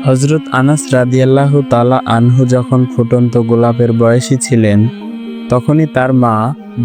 হযরত আনাস রাদিয়াল্লাহু তাআলা আনহু যখন ফুটন্ত গোলাপের বয়সী ছিলেন, তখনই তার মা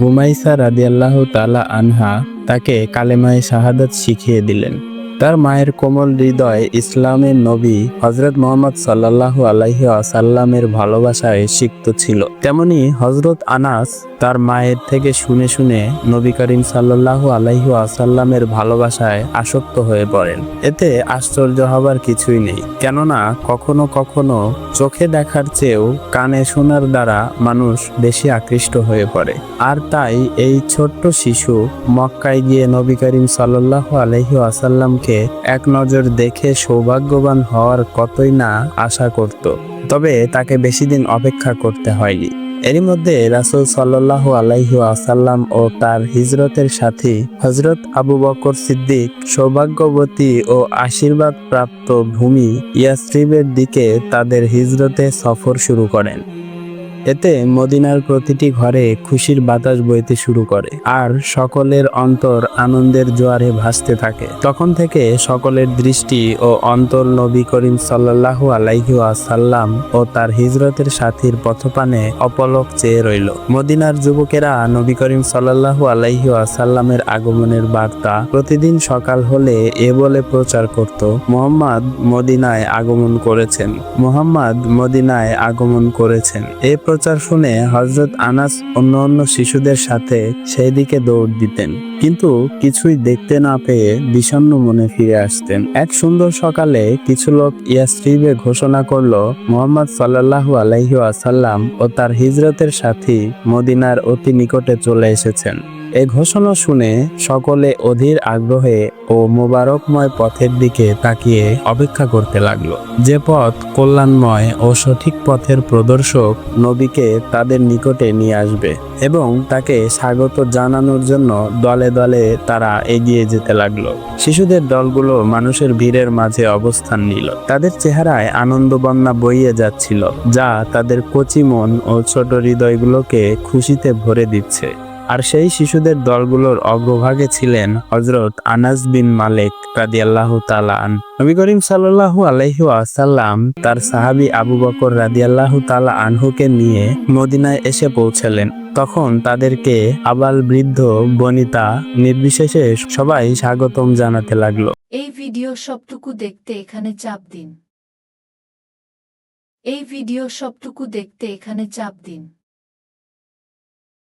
গুমাইসা রাদিয়াল্লাহু তাআলা আনহা তাকে কালেমায়ে শাহাদাত শিখিয়ে দিলেন। তার মায়ের কোমল হৃদয় ইসলামের নবী হযরত মুহাম্মদ সাল্লাল্লাহু আলাইহি ওয়াসাল্লামের ভালোবাসায় সিক্ত ছিল। তেমনি হযরত আনাস তার মায়ের থেকে শুনে শুনে নবী করিম সাল্লাল্লাহু আলাইহি ওয়াসাল্লামের ভালোবাসায় আসক্ত হয়ে পড়েন। এতে আশ্চর্য হবার কিছুই নেই, কেননা কখনো কখনো চোখে দেখার চেয়েও কানে শোনার দ্বারা মানুষ বেশি আকৃষ্ট হয়ে পড়ে। আর তাই এই ছোট্ট শিশু মক্কায় গিয়ে নবী করিম সাল্লাল্লাহু আলাইহি ওয়াসাল্লামকে এক নজর দেখে সৌভাগ্যবান হওয়ার কতই না আশা করত। তবে তাকে বেশি দিন অপেক্ষা করতে হয়নি। এরই মধ্যে রাসূল সাল্লাল্লাহু আলাইহি ওয়াসাল্লাম ও তার হিজরতের সাথী হযরত আবু বকর সিদ্দিক সৌভাগ্যবতী ও আশীর্বাদ প্রাপ্ত ভূমি ইয়াসরিবের দিকে তাদের হিজরতে সফর শুরু করেন। এতে মদিনার প্রতিটি ঘরে খুশির বাতাস বইতে শুরু করে, আর সকলের অন্তর আনন্দের জোয়ারে ভাসতে থাকে। তখন থেকে সকলের দৃষ্টি ও অন্তর নবী করিম সাল্লাল্লাহু আলাইহি ওয়াসাল্লাম ও তার হিজরতের সাথীর পথপানে অপলক চেয়ে রইল। মদিনার যুবকেরা নবী করিম সাল্লাল্লাহু আলাইহি ওয়াসাল্লামের আগমনের বার্তা প্রতিদিন সকাল হলে এ বলে প্রচার করত, মুহাম্মদ মদিনায় আগমন করেছেন, মুহাম্মদ মদিনায় আগমন করেছেন। এ প্রচার শুনে হযরত আনাস অন্য শিশুদের সাথে সেই দিকে দৌড় দিতেন, কিন্তু কিছুই দেখতে না পেয়ে বিষণ্ণ মনে ফিরে আসতেন। এক সুন্দর সকালে কিছু লোক ইয়াসরিবে ঘোষণা করল, মুহাম্মদ সাল্লাল্লাহু আলাইহি ওয়াসাল্লাম ও তার হিজরতের সাথী মদিনার অতি নিকটে চলে এসেছেন। এই ঘোষণা শুনে সকলে অধীর আগ্রহে ও মোবারকময় পথের দিকে তাকিয়ে অপেক্ষা করতে লাগলো, যে পথ কল্যাণময় ও সঠিক পথের প্রদর্শক নবীকে তাদের নিকটে নিয়ে আসবে এবং তাকে স্বাগত জানানোর জন্য দলে দলে তারা এগিয়ে যেতে লাগলো। শিশুদের দলগুলো মানুষের ভিড়ের মাঝে অবস্থান নিল। তাদের চেহারায় আনন্দ বন্যা বইয়ে যাচ্ছিল, যা তাদের কচি মন ও ছোট হৃদয়গুলোকে খুশিতে ভরে দিচ্ছে। আর সেই শিশুদের দলগুলোর অগ্রভাগে ছিলেন হযরত আনাস বিন মালিক রাদিয়াল্লাহু তাআলা আনহু। নবী করিম সাল্লাল্লাহু আলাইহি ওয়াসাল্লাম তার সাহাবী আবু বকর রাদিয়াল্লাহু তাআলা আনহুকে নিয়ে মদিনায় এসে পৌঁছালেন। তখন তাদেরকে আবাল বৃদ্ধ বনিতা নির্বিশেষে সবাই স্বাগতম জানাতে লাগলো। এই ভিডিও সবটুকু দেখতে এখানে চাপ দিন। এই ভিডিও সবটুকু দেখতে এখানে চাপ দিন।